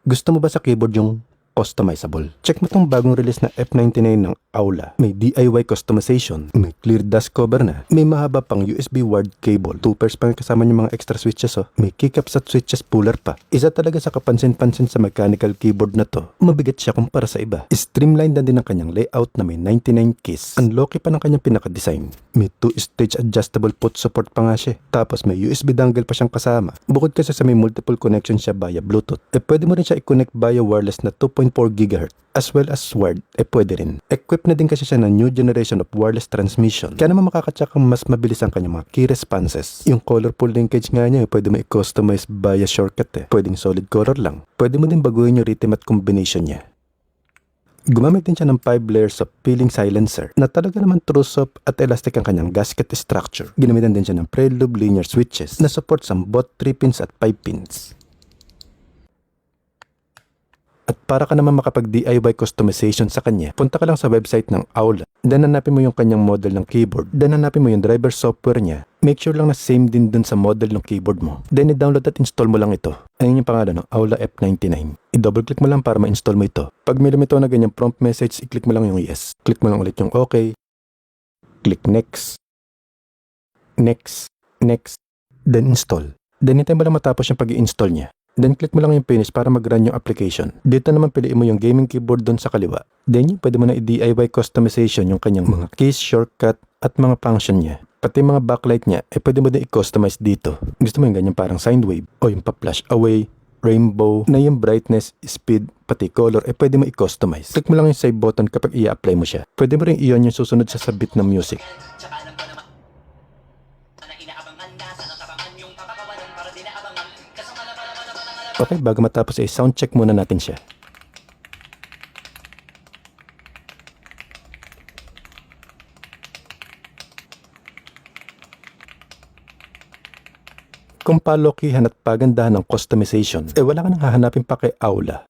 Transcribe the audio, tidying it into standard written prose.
Gusto mo ba sa keyboard yung customizable? Check mo tong bagong release na F99 ng Aula. May DIY customization, may clear dust cover na, may mahaba pang USB wired cable, 2 pairs pang kasama yung mga extra switches may keycaps at switches puller pa. Isa talaga sa kapansin-pansin sa mechanical keyboard na to, mabigat siya kumpara sa iba. Streamlined na din ang kanyang layout na may 99 keys. Ang loki pa ng kanyang pinaka-design. May 2-stage adjustable port support pa nga siya. Tapos may USB dongle pa siyang kasama. Bukod kasi sa may multiple connection siya via Bluetooth, pwede mo rin siya i-connect via wireless na 2.4 GHz as well as wired, pwede rin. Equipped na din kasi siya ng new generation of wireless transmission. Kaya naman makakatsak ang mas mabilis ang kanyang mga key responses. Yung colorful linkage nga niya, pwede mo i-customize via shortcut Pwedeng solid color lang. Pwede mo din baguhin yung rhythm at combination niya. Gumamit din siya ng 5 layers of peeling silencer na talaga naman true soft at elastic ang kanyang gasket structure. Ginamitan din siya ng Prelude linear switches na support sa both 3 pins at 5 pins. At para ka naman makapag-DIY customization sa kanya, punta ka lang sa website ng Aula. Then hanapin mo yung kanyang model ng keyboard. Then hanapin mo yung driver software niya. Make sure lang na same din dun sa model ng keyboard mo. Then i-download at install mo lang ito. Ayun yung pangalan ng Aula F99. I-double click mo lang para ma-install mo ito. Pag may lumitaw na ganyang prompt message, i-click mo lang yung yes. Click mo lang ulit yung okay. Click next. Next. Next. Then install. Then hintay mo lang matapos yung pag-i-install niya. Then click mo lang yung finish para mag-run yung application. Dito naman piliin mo yung gaming keyboard doon sa kaliwa. Then yung pwede mo na i-DIY customization yung kanyang mga keys, shortcut at mga function niya. Pati mga backlight niya, pwede mo din i-customize dito. Gusto mo yung ganyan parang sine wave o yung pa-flash away, rainbow, na yung brightness, speed, pati color, pwede mo i-customize. Click mo lang yung save button kapag i-apply mo siya. Pwede mo rin i-on yung susunod sa sabit ng music. Okay, bago matapos sound check muna natin siya. Kung palokihan at pagandahan ng customization, wala ka nang hahanapin pa kay Aula.